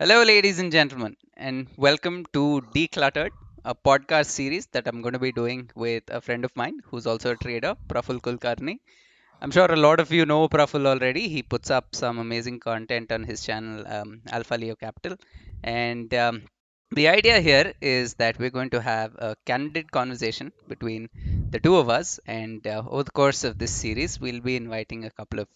Hello, ladies and gentlemen, and welcome to Decluttered, a podcast series that I'm going to be doing with a friend of mine who's also a trader, Praful Kulkarni. I'm sure a lot of you know Praful already. He puts up some amazing content on his channel, Alpha Leo Capital. And the idea here is that we're going to have a candid conversation between the two of us. And over the course of this series, we'll be inviting a couple of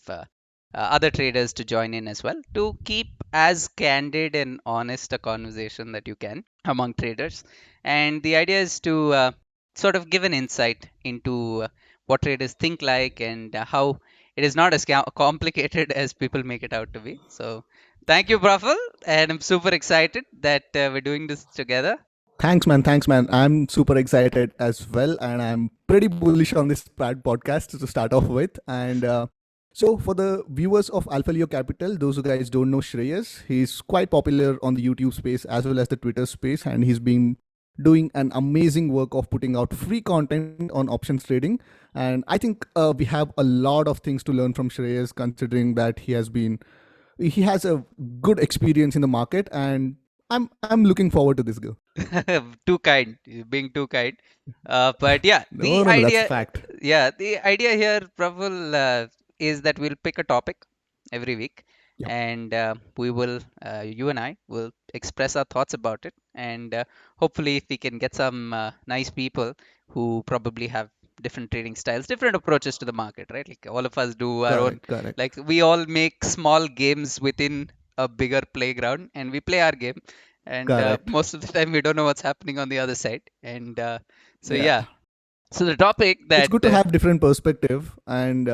other traders to join in as well to keep as candid and honest a conversation that you can among traders. And the idea is to sort of give an insight into what traders think like and how it is not as complicated as people make it out to be. So, thank you, Praful, and I'm super excited that we're doing this together. Thanks, man. Thanks, man. I'm super excited as well, and I'm pretty bullish on this podcast to start off with. And so, for the viewers of Alpha Leo Capital, those who guys don't know Shreyas, he's quite popular on the YouTube space as well as the Twitter space, and he's been doing an amazing work of putting out free content on options trading. And I think we have a lot of things to learn from Shreyas, considering that he has a good experience in the market, and I'm looking forward to this, girl. Too kind, you're being too kind. But yeah, No, no, no, that's fact. the idea here, Praful, is that we'll pick a topic every week, Yep. and you and I will express our thoughts about it, and hopefully, if we can get some nice people who probably have different trading styles, different approaches to the market, right? Like all of us do our own, Correct. like we all make small games within a bigger playground, and we play our game, and Correct. most of the time we don't know what's happening on the other side, and so Yeah. yeah. So the topic It's that good to have different perspective, and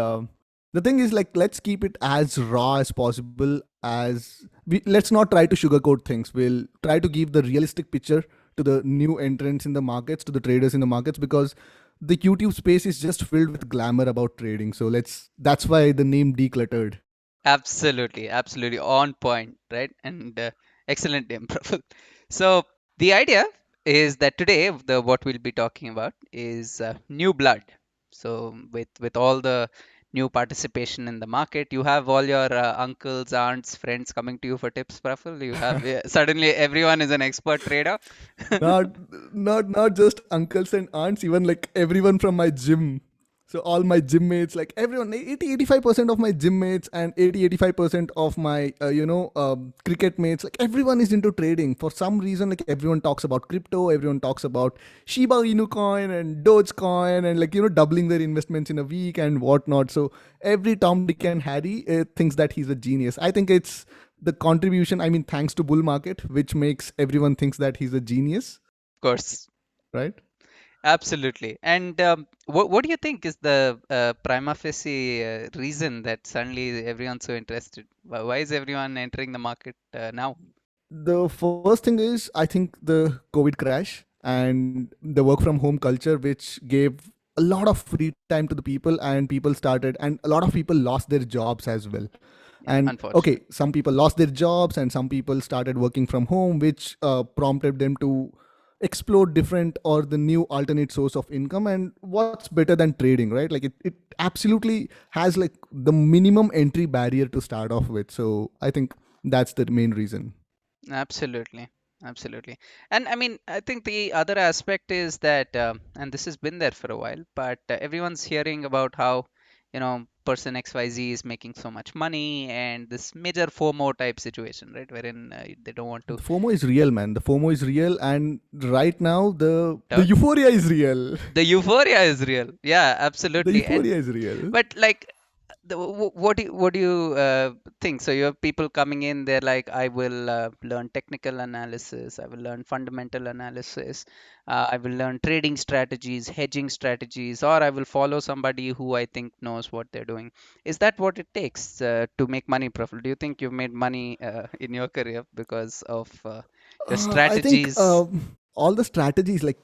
the thing is, like, let's keep it as raw as possible. Let's not try to sugarcoat things. We'll try to give the realistic picture to the new entrants in the markets, to the traders in the markets, because the YouTube space is just filled with glamour about trading. So that's why the name Decluttered. absolutely on point, right? And excellent name, Praful. So the idea is that today the what we'll be talking about is new blood. So with all the new participation in the market, you have all your uncles, aunts, friends coming to you for tips, Praful. You have suddenly everyone is an expert trader. not not just uncles and aunts, even like everyone from my gym. So all my gym mates, like everyone, 85% of my gym mates and 85% of my cricket mates, like everyone is into trading for some reason. Like everyone talks about crypto, everyone talks about Shiba Inu coin and Dogecoin, and doubling their investments in a week and whatnot. So every Tom, Dick and Harry thinks that he's a genius. I think it's the contribution, I mean, thanks to bull market, which makes everyone thinks that he's a genius, Of course. right? Absolutely. And what do you think is the prima facie reason that suddenly everyone's so interested? Why is everyone entering the market now? The first thing is, I think, the COVID crash and the work from home culture, which gave a lot of free time to the people, and a lot of people lost their jobs as well. Yeah, And okay, unfortunately. some people lost their jobs and some people started working from home, which prompted them to explore different or the new alternate source of income. And what's better than trading, right? Like it absolutely has like the minimum entry barrier to start off with. So I think that's the main reason. Absolutely. Absolutely. And I mean, I think the other aspect is that, and this has been there for a while, but everyone's hearing about how, person XYZ is making so much money and this major FOMO type situation, right? Wherein they don't want to The FOMO is real, man. The FOMO is real, and right now the turn. euphoria is real. The euphoria is real. Yeah, The absolutely. And euphoria is real. but like what do you think? So you have people coming in, they're like, I will learn technical analysis, I will learn fundamental analysis, I will learn trading strategies, hedging strategies, or I will follow somebody who I think knows what they're doing. Is that what it takes to make money, Praful? Do you think you've made money in your career because of your I think strategies? all the strategies, like,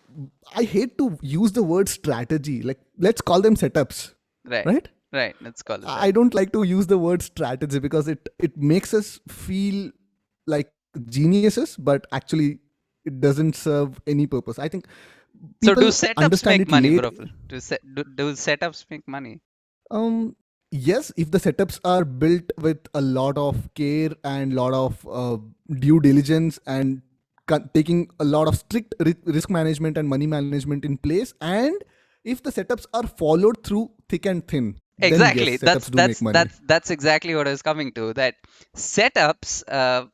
I hate to use the word strategy. Like, let's call them setups, Right, right? right. Let's call it that. I don't like to use the word strategy because it makes us feel like geniuses, but actually it doesn't serve any purpose. I think So do people setups understand make it money, late. Praful? Do setups make money? Um, yes, if the setups are built with a lot of care and lot of due diligence and taking a lot of strict risk management and money management in place, and if the setups are followed through thick and thin, then yes, Exactly. setups do make money. That's exactly what I was coming to. That setups,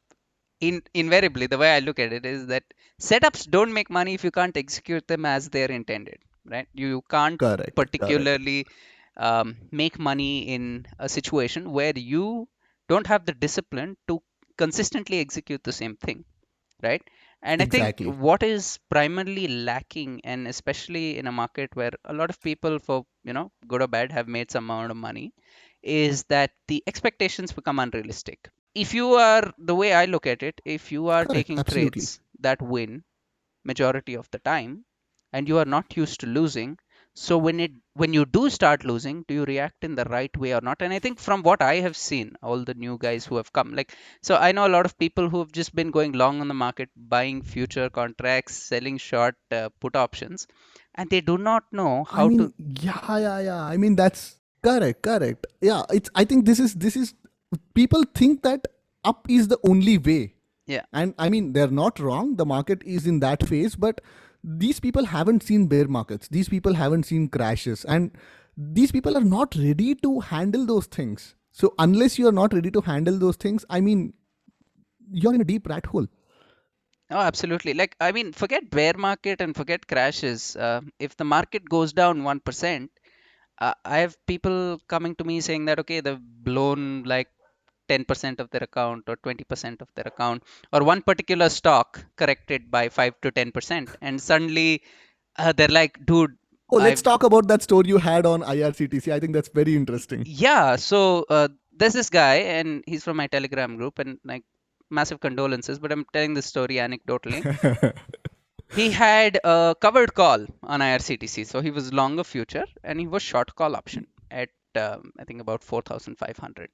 invariably, the way I look at it is that setups don't make money if you can't execute them as they're intended, right? You can't Correct, correct. particularly make money in a situation where you don't have the discipline to consistently execute the same thing, right? And I think Exactly. what is primarily lacking, and especially in a market where a lot of people, for good or bad, have made some amount of money, is that the expectations become unrealistic. If you are, the way I look at it, if you are Correct. taking Absolutely. trades that win majority of the time and you are not used to losing, so when you do start losing, do you react in the right way or not? And I think from what I have seen, all the new guys who have come, like, so I know a lot of people who have just been going long on the market, buying future contracts, selling short put options, and they do not know I how to. mean, yeah, yeah, yeah. I mean, that's correct, correct. Yeah, it's. I think this is. People think that up is the only way, Yeah, and I mean, they're not wrong. The market is in that phase, but these people haven't seen bear markets. These people haven't seen crashes, and these people are not ready to handle those things. So unless you are not ready to handle those things, I mean, you're in a deep rat hole. oh, absolutely. Like, I mean, forget bear market and forget crashes. If the market goes down 1%, I have people coming to me saying that, okay, they've blown like 10% of their account or 20% of their account, or one particular stock corrected by 5 to 10%, and suddenly they're like, dude, Oh, let's I've. talk about that story you had on IRCTC. I think that's very interesting. Yeah, so there's this guy, and he's from my Telegram group, and like, massive condolences, but I'm telling this story anecdotally. He had a covered call on IRCTC, so he was long of future and he was short call option at I think about 4,500.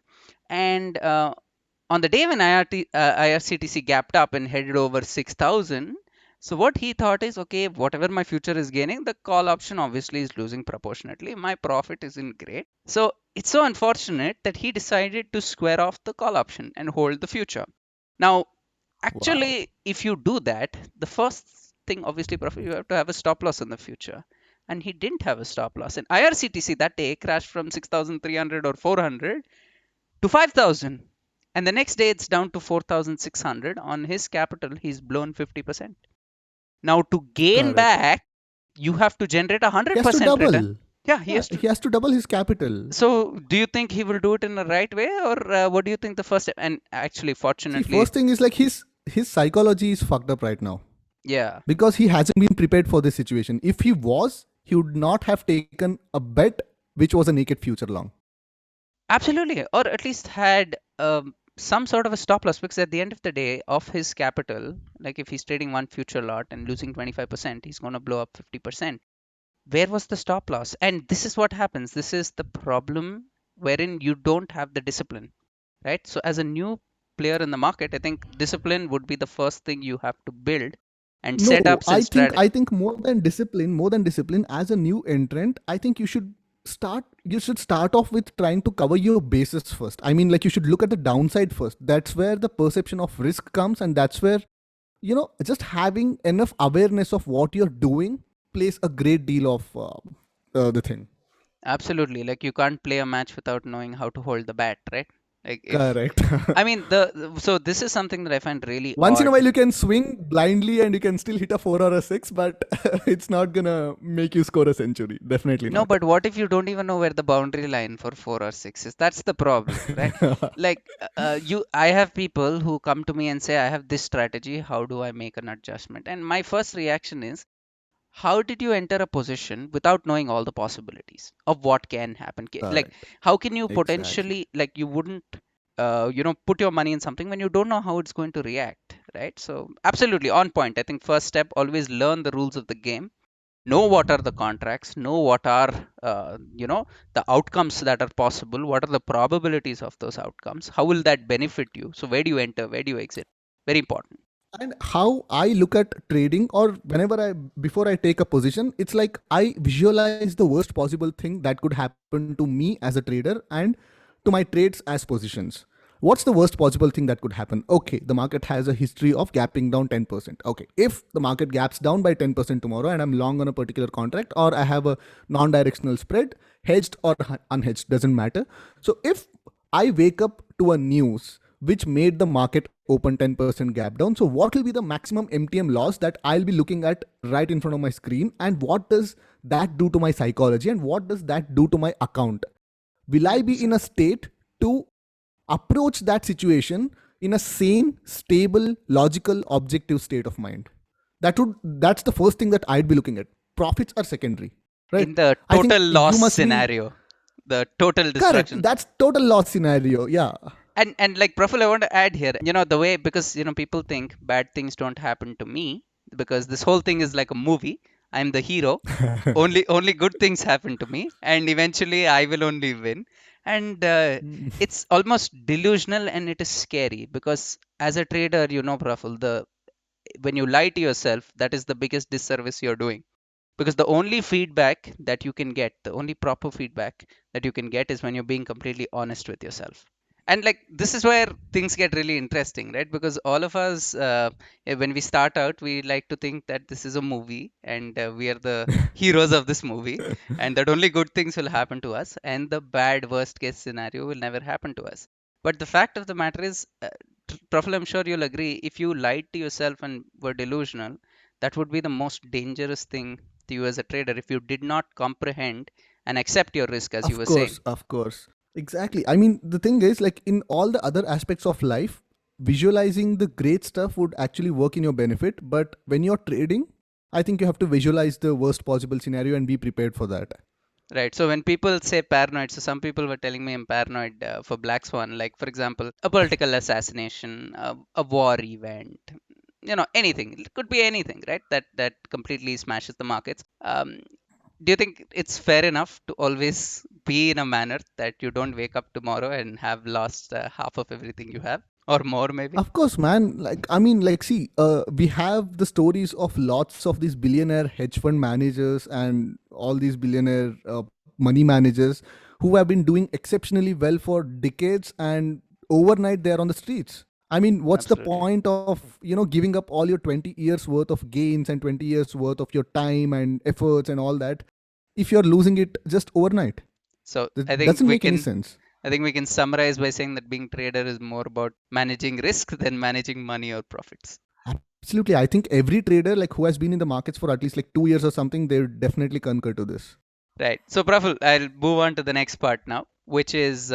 And on the day when IRCTC gapped up and headed over 6,000, so what he thought is, okay, whatever my future is gaining, the call option obviously is losing proportionately. My profit isn't great. So it's so unfortunate that he decided to square off the call option and hold the future. Now, Wow. actually, if you do that, the first thing, obviously, Praful, you have to have a stop loss in the future. And he didn't have a stop loss. And IRCTC that day crashed from 6,300 or 400 to 5,000. And the next day it's down to 4,600. On his capital, he's blown 50%. Now, to gain Correct. back, you have to generate a He has to 100% return. double. Yeah, he Yeah, has to. he has to double his capital. So, do you think he will do it in the right way, or what do you think the first step? And actually, See, fortunately, first thing is like his psychology is fucked up right now yeah. because he hasn't been prepared for this situation. If he was, he would not have taken a bet which was a naked future long. Absolutely, or at least had some sort of a stop loss, because at the end of the day, of his capital, like if he's trading one future lot and losing 25%, he's going to blow up 50%. Where was the stop loss? And this is what happens. This is the problem wherein you don't have the discipline, right? So, as a new player in the market, I think discipline would be the first thing you have to build, and No, setups and I think strategy. I think more than discipline, as a new entrant, I think you should start off with trying to cover your bases first. I mean, like, you should look at the downside first. That's where the perception of risk comes, and that's where, just having enough awareness of what you're doing plays a great deal of the thing. Absolutely, like you can't play a match without knowing how to hold the bat, right? Like if Correct. I mean so this is something that I find really Once in a odd. while, you can swing blindly and you can still hit a 4 or a 6, but it's not gonna make you score a century. Definitely No, not. but what if you don't even know where the boundary line for 4 or 6 is? That's the problem, right? Like I have people who come to me and say, I have this strategy. How do I make an adjustment? And my first reaction is, how did you enter a position without knowing all the possibilities of what can happen? Like, Correct. how can you Exactly. potentially, like, you wouldn't, put your money in something when you don't know how it's going to react, right? So, absolutely on point. I think first step, always learn the rules of the game, know what are the contracts, know what are the outcomes that are possible, what are the probabilities of those outcomes, how will that benefit you, so where do you enter, where do you exit, very important. And how I look at trading, or whenever I before I take a position, it's like I visualize the worst possible thing that could happen to me as a trader and to my trades as positions. What's the worst possible thing that could happen? Okay, the market has a history of gapping down 10%. Okay, if the market gaps down by 10% tomorrow and I'm long on a particular contract, or I have a non-directional spread, hedged or unhedged, doesn't matter. So if I wake up to a news which made the market open 10% gap down. So, what will be the maximum MTM loss that I'll be looking at right in front of my screen? And what does that do to my psychology? And what does that do to my account? Will I be in a state to approach that situation in a sane, stable, logical, objective state of mind? That's the first thing that I'd be looking at. Profits are secondary, right? In the I think total you loss must be scenario, the total correct. destruction. That's total loss scenario. Yeah. And like Praful, I want to add here, the way, because people think bad things don't happen to me, because this whole thing is like a movie. I'm the hero. Only good things happen to me, and eventually I will only win. And it's almost delusional, and it is scary, because as a trader, Praful, the when you lie to yourself, that is the biggest disservice you're doing, because the only feedback that you can get, the only proper feedback that you can get, is when you're being completely honest with yourself. And like, this is where things get really interesting, right? Because all of us, when we start out, we like to think that this is a movie, and we are the heroes of this movie, and that only good things will happen to us, and the bad worst case scenario will never happen to us. But the fact of the matter is, Praful, I'm sure you'll agree, if you lied to yourself and were delusional, that would be the most dangerous thing to you as a trader, if you did not comprehend and accept your risk, as you Of were saying. course, of course. Exactly. I mean, the thing is, like in all the other aspects of life, visualizing the great stuff would actually work in your benefit. But when you're trading, I think you have to visualize the worst possible scenario and be prepared for that. Right. So when people say paranoid, so some people were telling me I'm paranoid for Black Swan, like for example, a political assassination, a war event, anything. It could be anything, right? That completely smashes the markets. Do you think it's fair enough to always be in a manner that you don't wake up tomorrow and have lost half of everything you have, or more maybe? Of course, man. Like, I mean, like, see, we have the stories of lots of these billionaire hedge fund managers and all these billionaire money managers who have been doing exceptionally well for decades, and overnight they're on the streets. I mean, what's the Absolutely. point of giving up all your 20 years worth of gains and 20 years worth of your time and efforts and all that if you're losing it just overnight? So I That think doesn't we make any can sense. I think we can summarize by saying that being trader is more about managing risk than managing money or profits. Absolutely. I think every trader like who has been in the markets for at least like 2 years or something, they would definitely concur to this. Right. So, Praful, I'll move on to the next part now, which is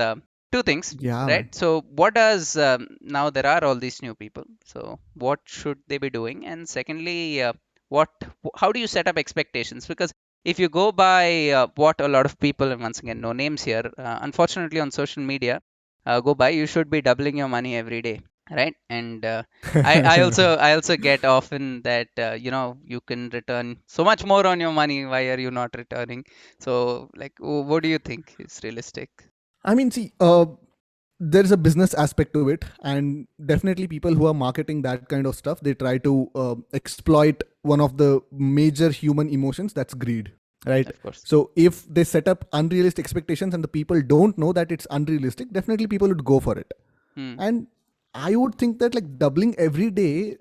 two things, Yeah, right? man. So, what does now there are all these new people. So, what should they be doing? And secondly, what how do you set up expectations? Because if you go by what a lot of people, and once again, no names here, unfortunately on social media, go by, you should be doubling your money every day, right? And I also get often that you can return so much more on your money. Why are you not returning? So like, what do you think is realistic? I mean, see, there's a business aspect to it, and definitely people who are marketing that kind of stuff, they try to exploit one of the major human emotions, that's greed, right? Of course. So if they set up unrealistic expectations and the people don't know that it's unrealistic, definitely people would go for it. Hmm. And I would think that like doubling every day,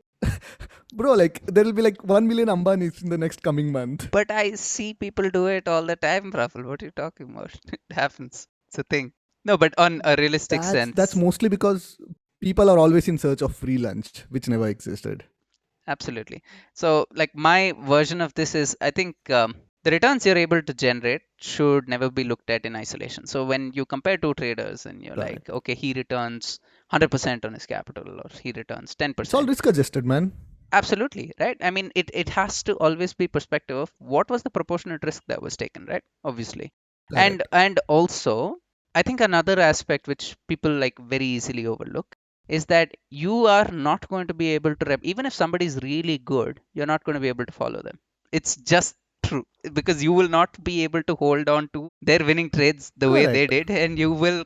bro, like there will be like 1 million Ambanis in the next coming month. But I see people do it all the time, Praful. What are you talking about? It happens. It's a thing. No, but on a realistic That's sense, mostly because people are always in search of free lunch, which never existed. absolutely. So, like, my version of this is, I think the returns you're able to generate should never be looked at in isolation. So, when you compare two traders and you're Right. like, okay, he returns 100% on his capital, or he returns It's all 10%. risk adjusted, man. Absolutely, right? I mean, it has to always be perspective of what was the proportionate risk that was taken, right? Obviously. And Correct. and also, I think another aspect which people like very easily overlook is that you are not going to be able to even if somebody is really good, you're not going to be able to follow them. It's just true, because you will not be able to hold on to their winning trades the way they Correct. did, and you will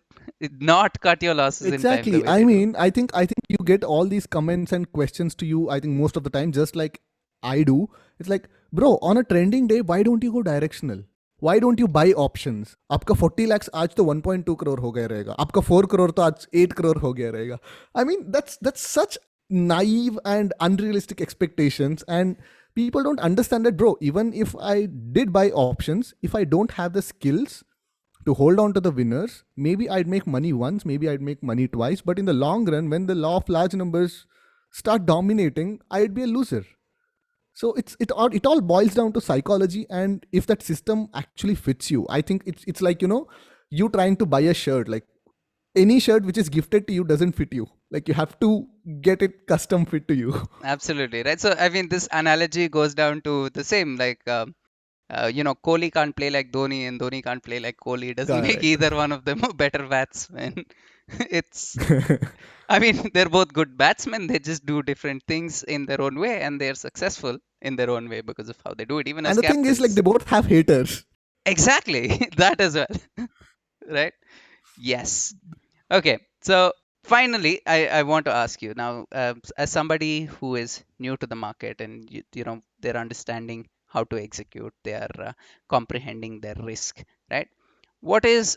Not cut your losses in time the Exactly. way they do. I think you get all these comments and questions to you. I think most of the time, just like I do. It's like, bro, on a trending day, why don't you go directional? Why don't you buy options? आपका 40 lakhs आज तो 1.2 करोड़ हो गया रहेगा. आपका 4 करोड़ तो आज 8 करोड़ हो गया रहेगा. I mean, that's such naive and unrealistic expectations, and people don't understand that, bro. Even if I did buy options, if I don't have the skills to hold on to the winners, maybe I'd make money once, maybe I'd make money twice, but in the long run, when the law of large numbers start dominating, I'd be a loser. So it all boils down to psychology, and if that system actually fits you, I think it's like, you trying to buy a shirt. Like, any shirt which is gifted to you doesn't fit you. Like, you have to get it custom fit to you. Absolutely right. So I mean, this analogy goes down to the same. Like, Kohli can't play like Dhoni, and Dhoni can't play like Kohli. It doesn't make Correct. either one of them a better batsman. It's, I mean, they're both good batsmen. They just do different things in their own way, and they're successful in their own way because of how they do it, even And as the thing is, like, captains. they both have haters. Exactly, that as well, right? Yes. Okay. So finally, I want to ask you now, as somebody who is new to the market, and they're understanding how to execute, they are comprehending their risk, right? What is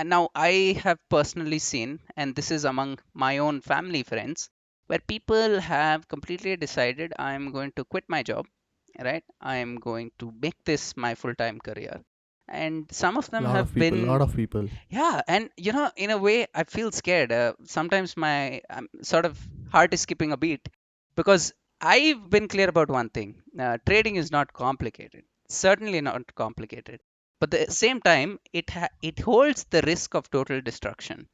now I have personally seen, and this is among my own family friends, where people have completely decided, I'm going to quit my job, right? I am going to make this my full-time career. And some of them Lot have of people, lot been, of people. yeah, and in a way, I feel scared. Sometimes my sort of heart is skipping a beat, because I've been clear about one thing: trading is not complicated. Certainly not complicated. But at the same time, it holds the risk of total destruction.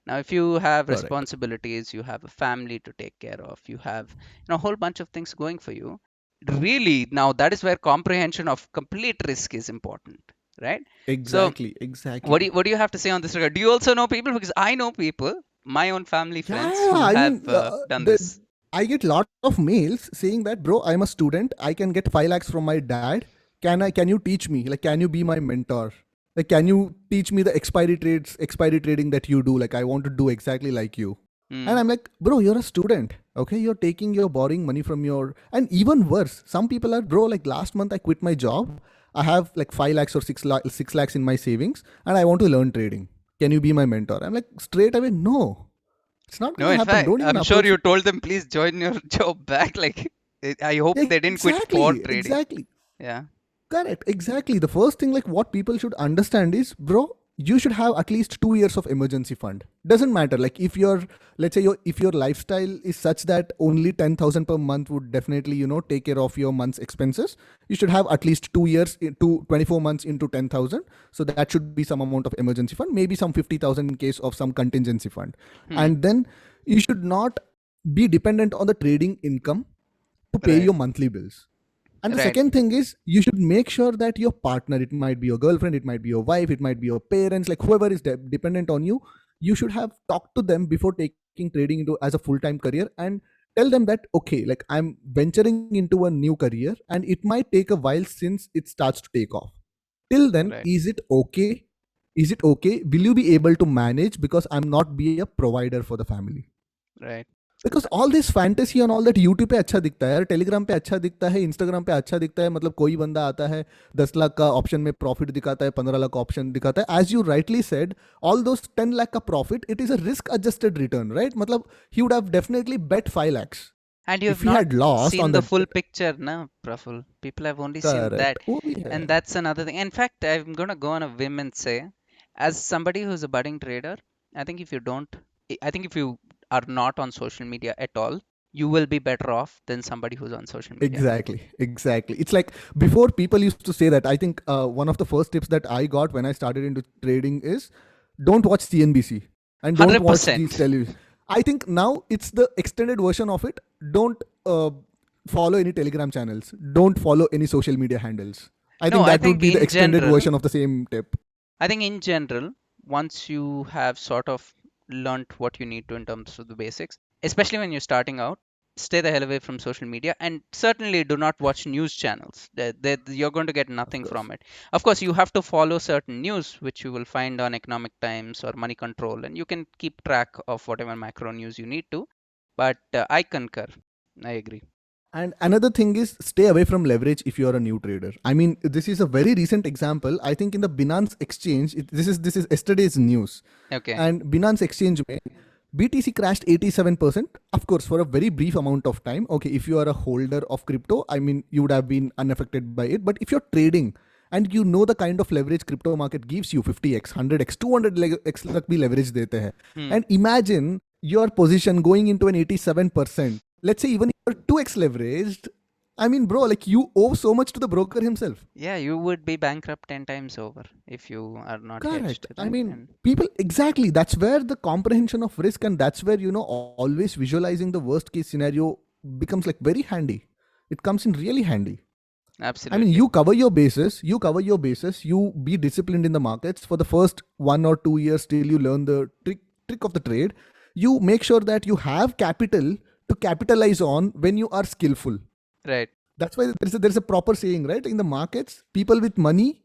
Now, if you have Correct. responsibilities, you have a family to take care of, you have a whole bunch of things going for you. Really, now that is where comprehension of complete risk is important, right? So Exactly, what exactly. do you have to say on this regard? Do you also know people? Because I know people, my own family Yeah, friends, yeah, who I have mean, done this. I get lot of mails saying that, bro, I'm a student. I can get 5 lakhs from my dad. Can you teach me? Like, can you be my mentor? Like, can you teach me the expiry trading that you do? Like, I want to do exactly like you. And Hmm. I'm like, bro, you're a student. Okay, you're borrowing money from your, and even worse, some people are, bro, like, last month I quit my job. I have like 5 lakhs or 6 lakhs in my savings, and I want to learn trading. Can you be my mentor? I'm like, straight away, no, it's not No, gonna in happen. fact, Don't even I'm sure approach you me. told them, please join your job back. Like, I hope they didn't quit for Exactly, trading. exactly. Yeah. Correct, exactly. The first thing, like, what people should understand is, bro, you should have at least 2 years of emergency fund. Doesn't matter. Like, if your, let's say, if your lifestyle is such that only 10,000 per month would definitely, take care of your month's expenses, you should have at least 2 years into 24 months into 10,000. So that should be some amount of emergency fund, maybe some 50,000 in case of some contingency fund. Hmm. And then you should not be dependent on the trading income to pay Right. your monthly bills. And the Right. second thing is, you should make sure that your partner, it might be your girlfriend, it might be your wife, it might be your parents, like whoever is dependent on you, you should have talked to them before taking trading into as a full-time career, and tell them that, okay, like, I'm venturing into a new career and it might take a while since it starts to take off. Till then, Right. is it okay? Is it okay? Will you be able to manage? Because I'm not be a provider for the family. Right. Because all this fantasy and all that YouTube पे अच्छा दिखता है यार, Telegram पे अच्छा दिखता है, Instagram पे अच्छा दिखता है. मतलब कोई बंदा आता है 10 लाख का ऑप्शन में प्रॉफिट दिखाता है, 15 लाख का ऑप्शन दिखाता है. As you rightly said, all those 10 lakh का profit, it is a risk adjusted return, right? मतलब he would have definitely bet 5 lakhs. And you have If he not had lost seen on the that, full picture, no, Praful. People have only seen that. correct, वो भी है. And that's another thing. In fact, I'm going to go on a whim and say, as somebody who's a budding trader, I think if you don't, I think if you are not on social media at all, you will be better off than somebody who's on social media. Exactly, exactly. It's like, before, people used to say that. I think one of the first tips that I got when I started into trading is, don't watch CNBC and don't watch these 100%. television. I think now it's the extended version of it. Don't follow any Telegram channels. Don't follow any social media handles. I No, think I that would think be the in extended general, version of the same tip. I think in general, once you have sort of learnt what you need to in terms of the basics, especially when you're starting out, stay the hell away from social media, and certainly do not watch news channels. You're going to get Of nothing course. from it. Of course, you have to follow certain news which you will find on Economic Times or Money Control, and you can keep track of whatever macro news you need to. But I concur. I agree. And another thing is stay away from leverage if you are a new trader. I mean, this is a very recent example. I think in the Binance exchange, this is yesterday's news. Okay. And Binance exchange mein, BTC crashed 87%. Of course, for a very brief amount of time. Okay, if you are a holder of crypto, I mean, you would have been unaffected by it. But if you're trading and you know the kind of leverage crypto market gives you, 50x, 100x, 200x तक भी leverage देते हैं. Hmm. And imagine your position going into an 87%. Let's say even if you're 2x leveraged, I mean, bro, like you owe so much to the broker himself. Yeah, you would be bankrupt 10 times over if you are not hedged, Correct. I I think. mean, And people, exactly. That's where the comprehension of risk and that's where, always visualizing the worst case scenario becomes like very handy. It comes in really handy. I mean, absolutely. you be disciplined in the markets for the first 1 or 2 years till you learn the trick of the trade. You make sure that you have capital to capitalize on when you are skillful. Right. That's why there's a proper saying, right? In the markets, people with money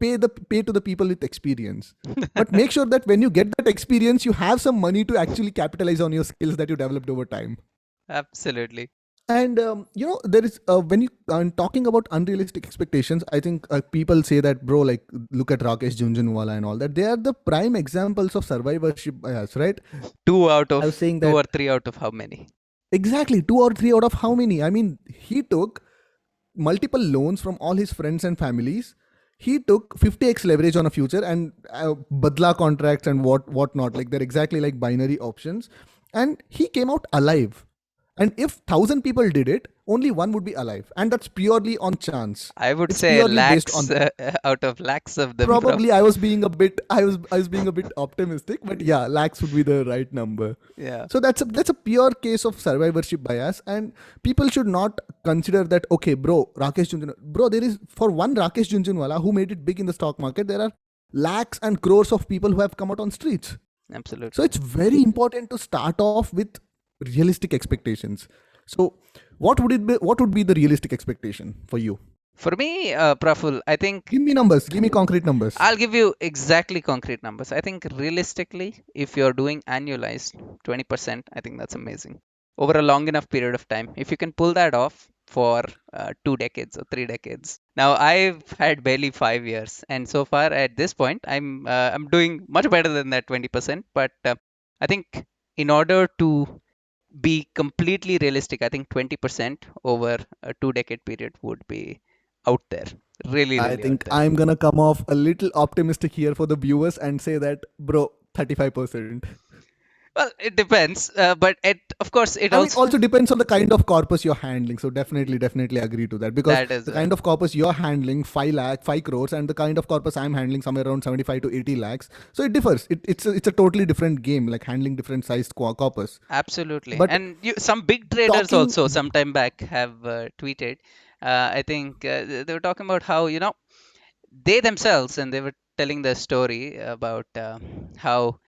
pay to the people with experience. But make sure that when you get that experience, you have some money to actually capitalize on your skills that you developed over time. Absolutely. And there is when you talking about unrealistic expectations, I think people say that, bro, like look at Rakesh Junjunwala and all that. They are the prime examples of survivorship bias, right? Two out I was of saying two that or three out of how many? exactly 2 or 3 out of how many? I mean, he took multiple loans from all his friends and families. He took 50x leverage on a future and badla contracts and whatnot. Like they're exactly like binary options, and he came out alive. And if 1,000 people did it, only one would be alive, and that's purely on chance. I would It's say purely based lakhs on out of lakhs of them, probably Praful. I was being a bit I was being a bit optimistic, but yeah, lakhs would be the right number. Yeah. So that's a pure case of survivorship bias, and people should not consider that, okay, bro, Rakesh Junjunwala, bro, there is for one Rakesh Junjunwala who made it big in the stock market, there are lakhs and crores of people who have come out on streets. So Absolutely. it's very important to start off with realistic expectations. So what would be the realistic expectation for you? For me, Praful, I think Give me numbers, give me concrete numbers. I'll give you exactly concrete numbers. I think realistically, if you're doing annualized 20%, I think that's amazing. Over a long enough period of time, if you can pull that off for 2 decades or 3 decades. Now, I've had barely 5 years, and so far at this point, I'm doing much better than that 20%. But I think in order to be completely realistic, I think 20% over a 2 decade period would be out there. Really, I really out think there. I'm gonna come off a little optimistic here for the viewers and say that, bro, 35%. Well, it depends, but of course, it I mean, also also depends on the kind of corpus you're handling. So definitely agree to that, because that as the well. kind of corpus you're handling, 5 crores, and the kind of corpus I'm handling, somewhere around 75 to 80 lakhs. So it differs. It's a totally different game, like handling different sized corpus. Absolutely, But and some big traders talking, also some time back have tweeted. I think they were talking about how they themselves, and they were telling the story about how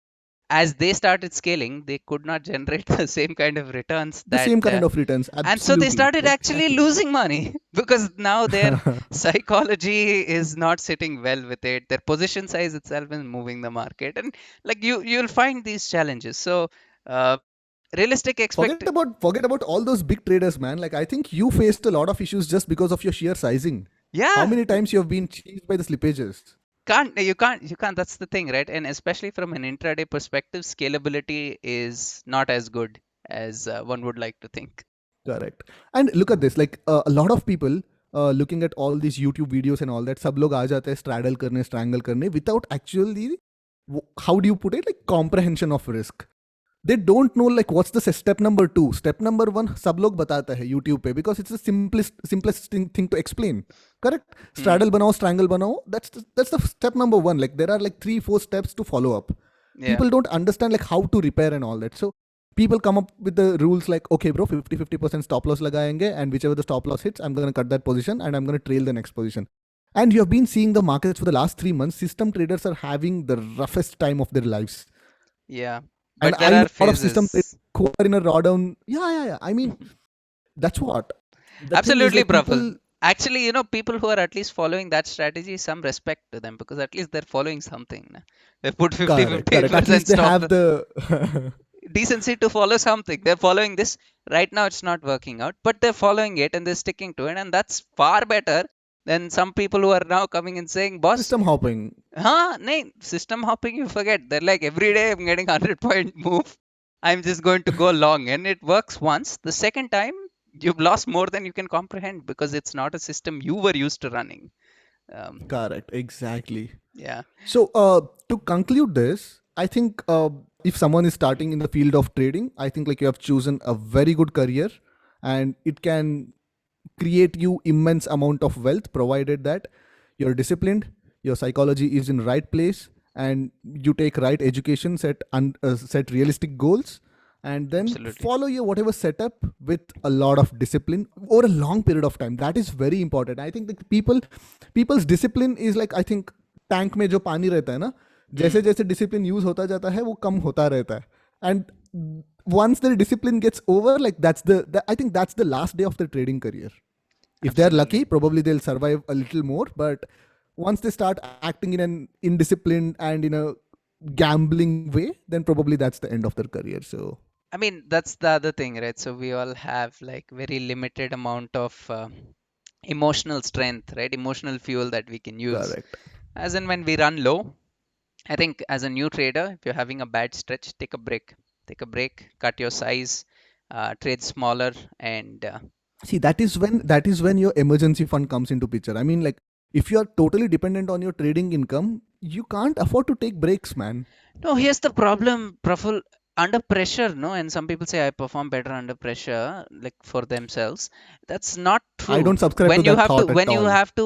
as they started scaling, they could not generate the same kind of returns the that same kind of returns, and so they absolutely, started actually exactly. losing money because now their psychology is not sitting well with it, their position size itself is moving the market, and like you'll find these challenges. So uh, realistic expect Forget about all those big traders, man. Like I think you faced a lot of issues just because of your sheer sizing. How yeah, many times you have been cheesed by the slippages? you can't, that's the thing, right? And especially from an intraday perspective, scalability is not as good as one would like to think. Correct. And look at this, like a lot of people looking at all these YouTube videos and all that, सब लोग आ जाते हैं straddle करने, strangle करने, without actually, how do you put it, like comprehension of risk. They don't know like what's the step number 2, step number 1 सब लोग बताता है YouTube पे, because it's the simplest thing to explain. Correct. Hmm. Straddle बनाओ, strangle बनाओ, that's the step number 1. Like there are like 3-4 steps to follow up. Yeah. People don't understand like how to repair and all that. So people come up with the rules like, okay, bro, 50% stop loss lagayenge, and whichever the stop loss hits, I'm going to cut that position and I'm going to trail the next position. And you have been seeing the markets for the last 3 months. System traders are having the roughest time of their lives. Yeah, And but there I know are a lot of system traders phases. who are in a drawdown. Yeah. I mean, That's what the thing is, Absolutely, like, Praful. people. Actually, people who are at least following that strategy, some respect to them because at least they're following something. Na. They put Correct, correct. At 50-50% least they stop have the decency to follow something. They're following this. Right now, it's not working out, but they're following it and they're sticking to it. And that's far better than some people who are now coming and saying, boss, system hopping. nahin, system hopping, you forget. They're like, every day I'm getting 100-point move. I'm just going to go long. And it works once. The second time, you've lost more than you can comprehend because it's not a system you were used to running. Um, Correct, exactly. yeah, So, to conclude this, I think if someone is starting in the field of trading, I think like you have chosen a very good career, and it can create you immense amount of wealth provided that you're disciplined, your psychology is in right place, and you take right education, set realistic goals, and then absolutely. follow your whatever setup with a lot of discipline over a long period of time. That is very important. I think the people's discipline is like, I think tank में जो पानी रहता है ना, जैसे Hmm, जैसे discipline use होता जाता है वो कम होता रहता है. And once the discipline gets over, like that's I think that's the last day of the trading career. If they're lucky, absolutely. probably they'll survive a little more, but once they start acting in an indisciplined and in a gambling way, then probably that's the end of their career. So I mean, that's the other thing, right? So we all have like very limited amount of emotional strength, right? Emotional fuel that we can use. correct. As in when we run low, I think as a new trader, if you're having a bad stretch, take a break. Take a break, cut your size, trade smaller, and See, that is when your emergency fund comes into picture. I mean, like, if you are totally dependent on your trading income, you can't afford to take breaks, man. no, here's the problem, Praful. Under pressure, no, and some people say I perform better under pressure, like for themselves. That's not I true. don't subscribe to that thought at all.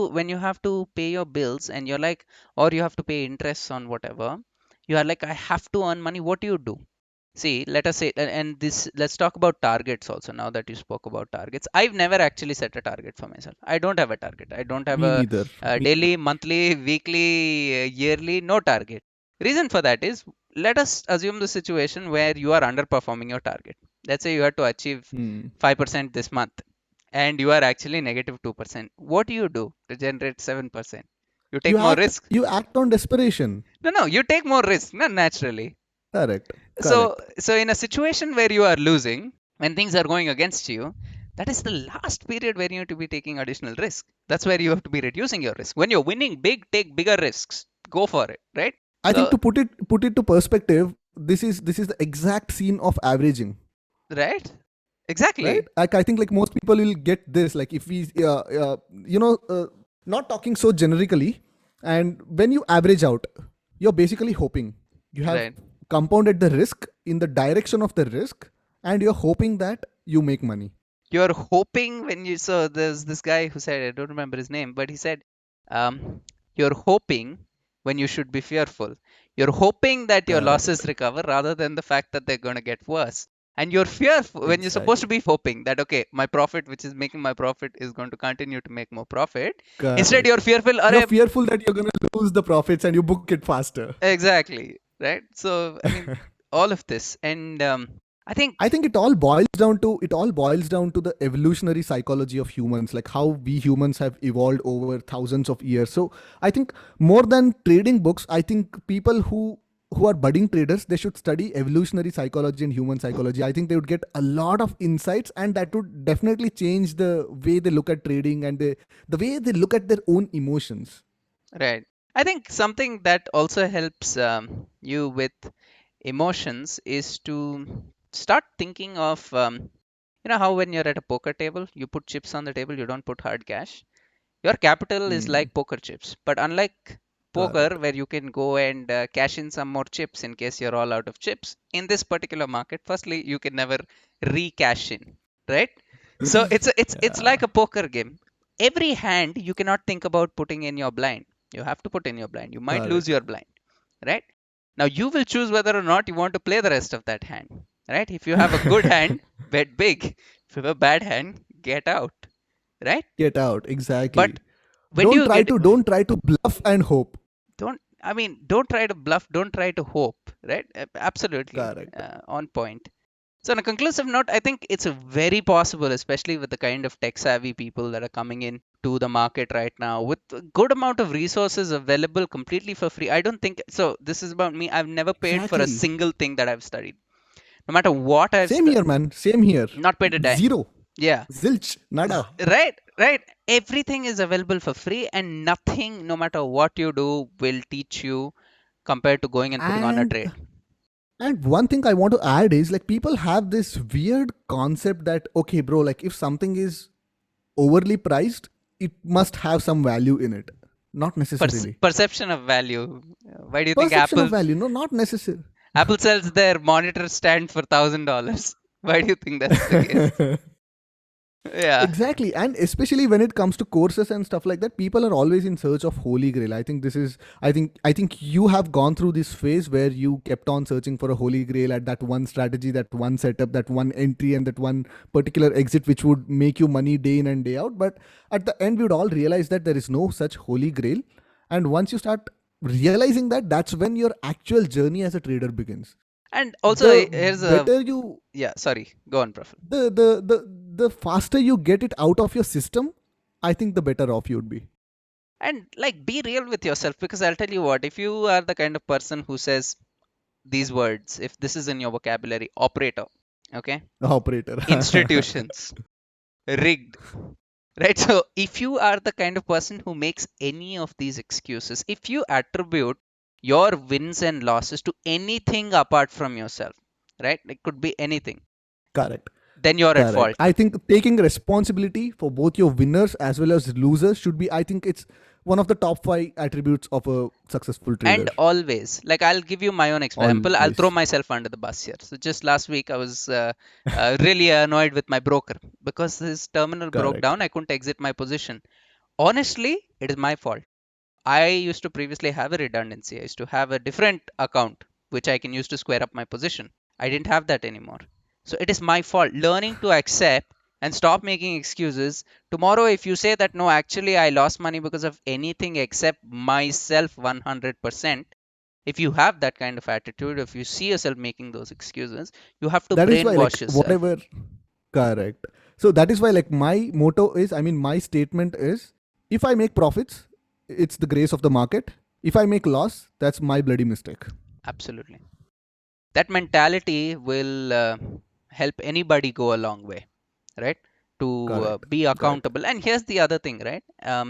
When you have to pay your bills, and you're like, or you have to pay interest on whatever, you are like, I have to earn money. What do you do? See, let us say, and this, let's talk about targets also. Now that you spoke about targets, I've never actually set a target for myself. I don't have a target. I don't have Me neither. a Me neither. daily, monthly, weekly, yearly, no target. Reason for that is, let us assume the situation where you are underperforming your target. Let's say you have to achieve Hmm. 5% this month and you are actually negative 2%. What do you do to generate 7%? You take You more act. risk. You act on desperation. No, you take more risk, no, naturally. Correct. So, Correct. so in a situation where you are losing, when things are going against you, that is the last period where you need to be taking additional risk. That's where you have to be reducing your risk. When you're winning big, take bigger risks. Go for it, right? I think So, to put it to perspective, this is the exact scene of averaging, right? right? Exactly. Like, I think like most people will get this. Like, if we, you know, not talking so generically, and when you average out, you're basically hoping you have Right. compounded the risk in the direction of the risk, and you're hoping that you make money. You're hoping when you, so there's this guy who said, I don't remember his name, but he said, you're hoping when you should be fearful. You're hoping that your Correct. losses recover rather than the fact that they're going to get worse. And you're fearful when you're supposed to Exactly. be hoping that, okay, my profit, which is making my profit, is going to continue to make more profit. Instead, you're Correct. fearful, You're "Arey, fearful that you're gonna lose the profits and you book it faster. exactly, right? So, I mean, all of this. And I I think, think it all boils down to the evolutionary psychology of humans, like how we humans have evolved over thousands of years. So I think more than trading books, I think people who are budding traders, they should study evolutionary psychology and human psychology. I think they would get a lot of insights, and that would definitely change the way they look at trading, and the way they look at their own emotions. right. I think something that also helps you with emotions is to start thinking of how when you're at a poker table you put chips on the table, you don't put hard cash. Your capital is Hmm. like poker chips, but unlike poker Correct. where you can go and cash in some more chips in case you're all out of chips, in this particular market, firstly you can never re-cash in, right? So it's Yeah. like a poker game. Every hand you cannot think about putting in your blind. You have to put in your blind. You might lose Correct. your blind, right? Now you will choose whether or not you want to play the rest of that hand, right? If you have a good hand, bet big. If you have a bad hand, get out, right? Get out. But Exactly. when do you get, Don't try to bluff and hope. don't try to bluff, don't try to hope, right? Absolutely Correct. on point. So on a conclusive note, I think it's very possible, especially with the kind of tech savvy people that are coming in to the market right now, with a good amount of resources available completely for free. I don't think so. This is about me. I've never paid for a Exactly. single thing that I've studied. No matter what Same here, man. Same here. not paid a dime. Zero. Yeah. Zilch. Nada. Right, right. Everything is available for free, and nothing, no matter what you do, will teach you compared to going and putting on a And trade. and one thing I want to add is like people have this weird concept that okay, bro, like if something is overly priced, it must have some value in it. Not necessarily. Perception of value. Why do you think Perception of value, no, not necessary. Apple sells their monitor stand for $1,000? Why do you think that's the case? Yeah. Exactly, and especially when it comes to courses and stuff like that, people are always in search of holy grail. I think this is, I think you have gone through this phase where you kept on searching for a holy grail at that one strategy, that one setup, that one entry, and that one particular exit, which would make you money day in and day out. But at the end, we would all realize that there is no such holy grail. And once you start realizing that, that's when your actual journey as a trader begins. And also, The here's a better you yeah. Sorry, go on, Praful. the faster you get it out of your system, I think the better off you'd be. And like, be real with yourself, because I'll tell you what. If you are the kind of person who says these words, if this is in your vocabulary, operator, okay, Operator. institutions, rigged, right? So if you are the kind of person who makes any of these excuses, if you attribute your wins and losses to anything apart from yourself, right? It could be anything, Correct. then you're at Correct. fault. I think taking responsibility for both your winners as well as losers should be, I think it's one of the top five attributes of a successful trader. And always, like, I'll give you my own example. I'll throw Always. myself under the bus here. So just last week, I was really annoyed with my broker because his terminal broke Correct. down. I couldn't exit my position. Honestly, it is my fault. I used to previously have a redundancy. I used to have a different account which I can use to square up my position. I didn't have that anymore. So it is my fault. Learning to accept and stop making excuses. Tomorrow, if you say that no, actually, I lost money because of anything except myself 100%, if you have that kind of attitude, if you see yourself making those excuses, you have to That is why, like, brainwash yourself. whatever. Correct. So that is why, like, my motto is, I mean, my statement is, if I make profits, it's the grace of the market. If I make loss, that's my bloody mistake. Absolutely. That mentality will help anybody go a long way, right? To Correct. be Correct. accountable. And here's the other thing, right?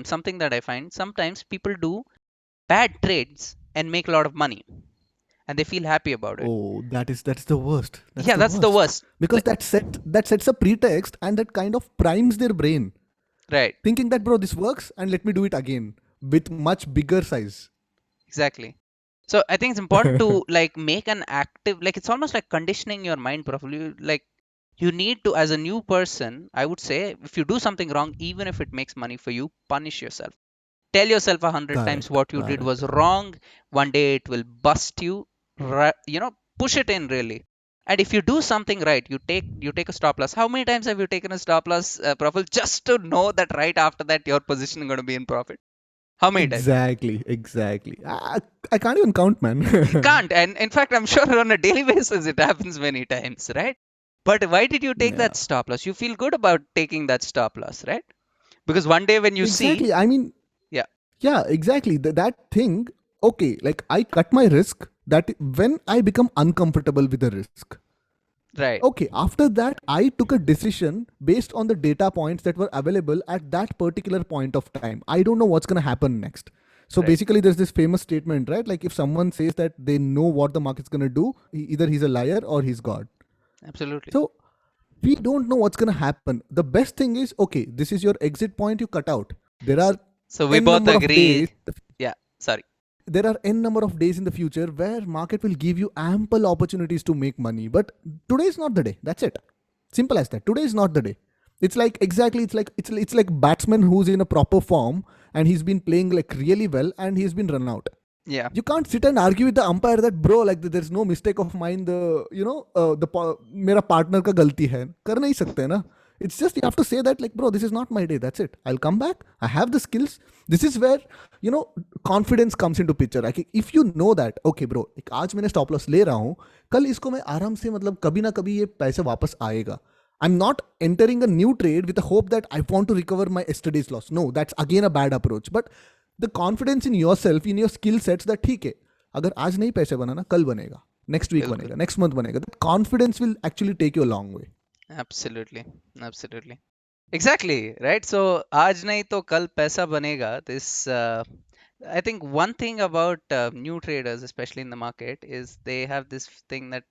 Something that I find sometimes people do bad trades and make a lot of money and they feel happy about it. Oh, that's the worst. That's Yeah, the that's the worst. worst. Because Like, that sets a pretext and that kind of primes their brain, right, thinking that bro, this works and let me do it again with much bigger size. exactly. So I think it's important to like make an active, like, it's almost like conditioning your mind properly. Like, you need to, as a new person, I would say, if you do something wrong, even if it makes money for you, punish yourself. Tell yourself 100 times Correct. what you did Correct. was wrong. One day it will bust you. Push it in really. And if you do something right, you take a stop loss. How many times have you taken a stop loss, Praful, just to know that right after that your position is going to be in profit? How many times? Exactly. Exactly. I can't even count, man. You can't. And in fact, I'm sure on a daily basis it happens many times, right? But why did you take Yeah. that stop loss? You feel good about taking that stop loss, right? Because one day when you see, Exactly. I mean, yeah, yeah, exactly. That thing, okay, like I cut my risk that when I become uncomfortable with the risk. right, Okay, after that, I took a decision based on the data points that were available at that particular point of time. I don't know what's going to happen next. So right, basically, there's this famous statement, right? Like if someone says that they know what the market's going to do, either he's a liar or he's God. absolutely. So we don't know what's going to happen. The best thing is, okay, this is your exit point, you cut out. There S- are So we n both number of agree. days Yeah, sorry. there are n number of days in the future where market will give you ample opportunities to make money, but today is not the day. That's it. Simple as that. Today is not the day. It's like exactly, it's like batsman who's in a proper form and he's been playing like really well and he's been run out. Yeah, You can't sit and argue with the umpire that bro, like there's no mistake of mine, the मेरा partner का गलती है. कर नहीं सकते ना. It's just you have to say that like, bro, this is not my day. That's it. I'll come back. I have the skills. This is where confidence comes into picture. Like if you know that, okay, bro, like, आज मैंने stop loss ले रहा हूँ, कल इसको मैं आराम से मतलब कभी ना कभी ये पैसे वापस आएगा. I'm not entering a new trade with the hope that I want to recover my yesterday's loss. No, that's again a bad approach. But the confidence in yourself, in your skill sets, that ठीक है, अगर आज नहीं पैसे बनाना कल बनेगा, next week बिल्कुल. बनेगा, next month बनेगा. That confidence will actually take you a long way. Absolutely. Absolutely. Exactly, right? So आज नहीं तो कल पैसा बनेगा. This I think one thing about new traders, especially in the market, is they have this thing that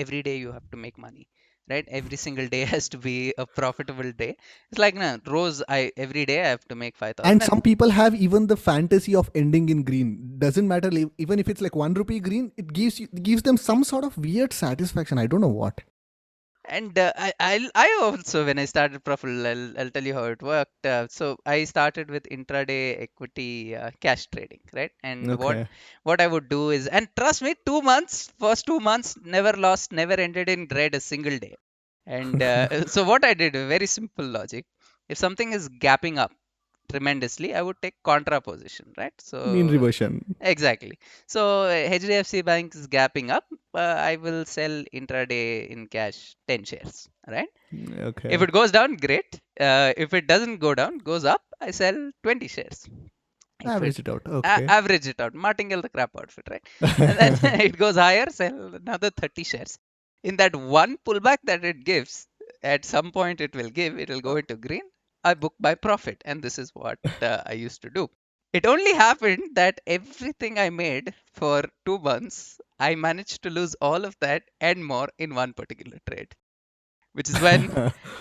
every day you have to make money, right? Every single day has to be a profitable day. It's like, no, Rose, every day I have to make And 5,000. some people have even the fantasy of ending in green. Doesn't matter even if it's like 1 rupee green. It gives them some sort of weird satisfaction. I don't know what. And I also, when I started Praful, I'll tell you how it worked. So I started with intraday equity cash trading, right? And Okay. what I would do is, and trust me, 2 months, first 2 months, never lost, never ended in red a single day. And so what I did, a very simple logic. If something is gapping up tremendously, I would take contra position, right? Mean So reversion. exactly. So HDFC Bank is gapping up. I will sell intraday in cash 10 shares, right? If Okay. it goes down, great. If it doesn't go down, goes up, I sell 20 shares. If it Average it out. Okay. average it out, martingale the crap out of it, right? And then it goes higher, sell another 30 shares. In that one pullback that it gives, at some point it will go into green. I book by profit, and this is what I used to do. It only happened that everything I made for 2 months, I managed to lose all of that and more in one particular trade, which is when,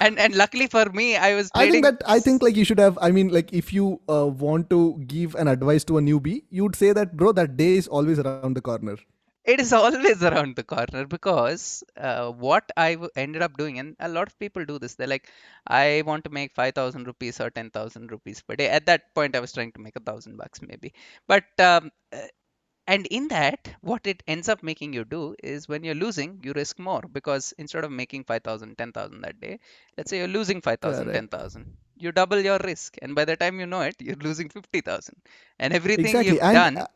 and luckily for me, I was trading. I think like you should have. I mean, like if you want to give an advice to a newbie, you would say that, bro, that day is always around the corner. It is always around the corner because what ended up doing, and a lot of people do this. They're like, I want to make 5,000 rupees or 10,000 rupees per day. At that point, I was trying to make $1,000 maybe. But and in that, what it ends up making you do is when you're losing, you risk more because instead of making 5,000, 10,000 that day, let's say you're losing 5,000, Correct. 10,000, you double your risk. And by the time you know it, you're losing 50,000. And everything Exactly. you've And done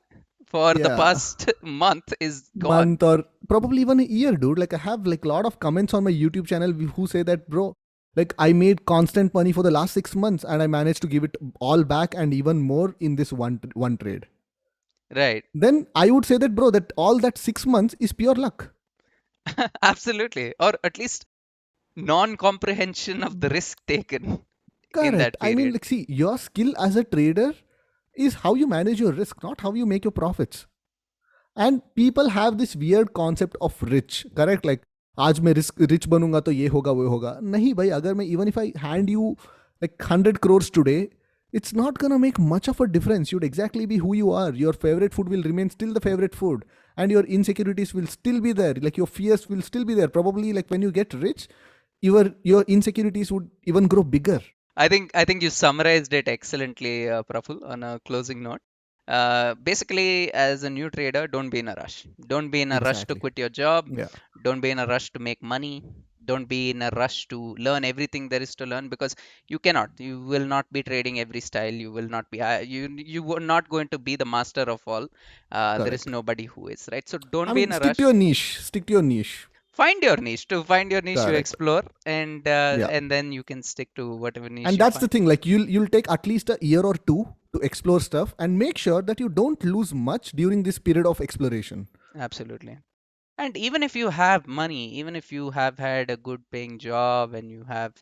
for the yeah, past month is gone. month or probably even a year, dude. Like I have like a lot of comments on my YouTube channel who say that, bro, like I made constant money for the last 6 months and I managed to give it all back and even more in this one trade. Right. Then I would say that, bro, that all that 6 months is pure luck. Absolutely. Or at least non comprehension of the risk taken in Correct. that I mean, period. like, see, your skill as a trader is how you manage your risk, not how you make your profits. And people have this weird concept of rich, correct? Like, आज मैं rich बनूंगा तो ये होगा वो होगा. नहीं भाई, अगर मैं even if I hand you like 100 crores today, it's not gonna make much of a difference. You'd exactly be who you are. Your favorite food will remain still the favorite food, and your insecurities will still be there. Like your fears will still be there. Probably like when you get rich, your insecurities would even grow bigger. I think you summarized it excellently, Praful, on a closing note. Basically, as a new trader, don't be in a rush. Don't be in a rush to Exactly. quit your job. Yeah. Don't be in a rush to make money. Don't be in a rush to learn everything there is to learn because you cannot. You will not be trading every style. You will not be. You are not going to be the master of all. There is Correct. nobody who is, right. So don't I be in mean, a stick to rush. your niche. Stick to your niche. Find your niche. To find your niche, you Correct. explore, Yeah. and then you can stick to whatever niche And you that's the find. thing. Like you'll take at least a year or two to explore stuff and make sure that you don't lose much during this period of exploration. Absolutely. And even if you have money, even if you have had a good paying job and you have,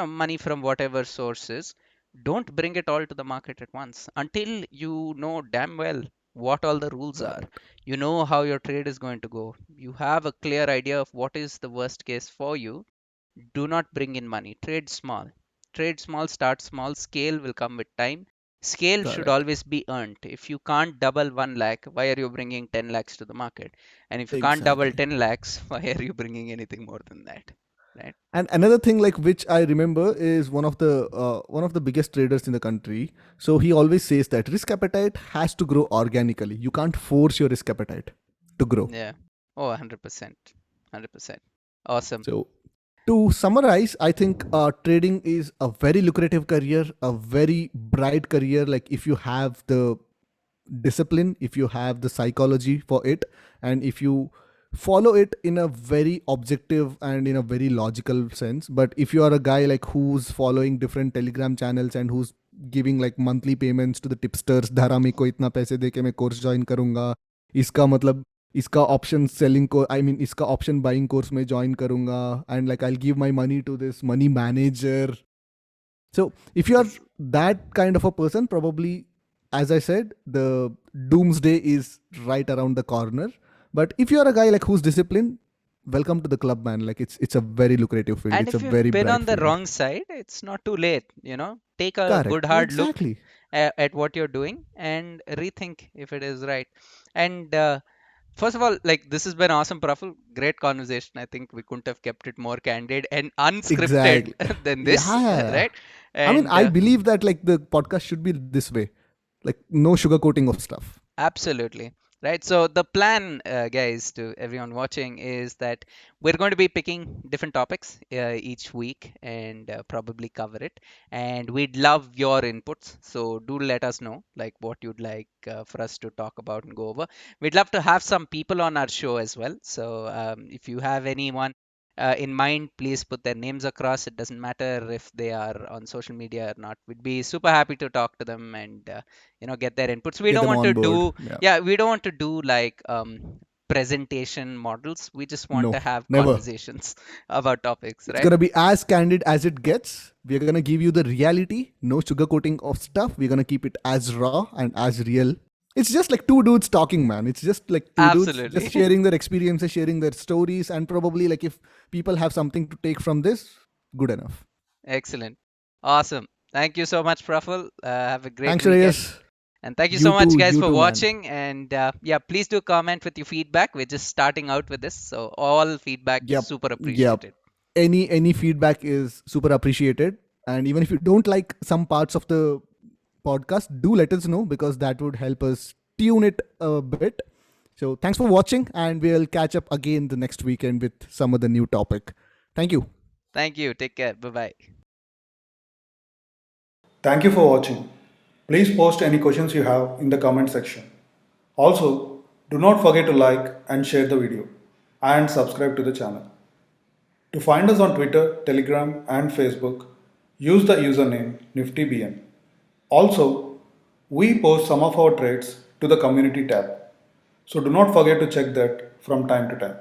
money from whatever sources, don't bring it all to the market at once until you know damn well what all the rules are. Correct. You know how your trade is going to go. You have a clear idea of what is the worst case for you. Do not bring in money. Trade small. Trade small, start small. Scale will come with time. Scale should Correct. always be earned. If you can't double 1 lakh, why are you bringing 10 lakhs to the market? And if you can't double Exactly. 10 lakhs, why are you bringing anything more than that? Right? And another thing like which I remember is one of the biggest traders in the country. So he always says that risk appetite has to grow organically. You can't force your risk appetite to grow. Yeah. Oh, 100%. 100%. Awesome. So To summarize, I think trading is a very lucrative career, a very bright career. Like if you have the discipline, if you have the psychology for it, and if you follow it in a very objective and in a very logical sense. But if you are a guy like who's following different telegram channels and who's giving like monthly payments to the tipsters, धारा मेरे को इतना पैसे दे के मैं course join करूंगा, इसका मतलब इसका ऑप्शन सेलिंग को आई मीन इसका ऑप्शन बाइंग कोर्स में ज्वाइन करूंगा, and like I give my money to this money manager. So if you are that kind of a person, probably, as I said, the doomsday is right around the corner. But if you are a guy like who's disciplined, welcome to the club, man. Like it's a very lucrative field. And It's if a you've very been on bright the field. wrong side, it's not too late. Take a good Correct. hard look Exactly. at what you're doing and rethink if it is right. And first of all, like this has been awesome, Praful. Great conversation. I think we couldn't have kept it more candid and unscripted Exactly. than this, Yeah. right? I mean, And I believe that like the podcast should be this way, like no sugarcoating of stuff. absolutely. Right. So the plan, guys, to everyone watching is that we're going to be picking different topics each week and probably cover it. And we'd love your inputs. So do let us know like what you'd like for us to talk about and go over. We'd love to have some people on our show as well. So if you have anyone in mind, please put their names across. It doesn't matter if they are on social media or not. We'd be super happy to talk to them and get their inputs. We Get don't them want to on board. do Yeah. yeah, we don't want to do like presentation models. We just want to No, have never. conversations about topics, It's right? gonna be as candid as it gets. We're gonna give you the reality, no sugarcoating of stuff. We're gonna keep it as raw and as real. It's just like two dudes talking, man. It's just like two dudes just Absolutely. sharing their experiences, sharing their stories, and probably like if people have something to take from this, good enough. Excellent. Awesome. Thank you so much, Praful. Have a great Thanks, weekend. Reyes. And thank you so much, guys, You for too, man. watching. And yeah, please do comment with your feedback. We're just starting out with this, so all feedback is Yep, super yep. appreciated. Any feedback is super appreciated. And even if you don't like some parts of the podcast, do let us know because that would help us tune it a bit. So thanks for watching, and we'll catch up again the next weekend with some other new topic. Thank you. Thank you. Take care. Bye bye. Thank you for watching. Please post any questions you have in the comment section. Also, do not forget to like and share the video and subscribe to the channel. To find us on Twitter, Telegram, and Facebook, use the username NiftyBN. Also, we post some of our trades to the community tab. So do not forget to check that from time to time.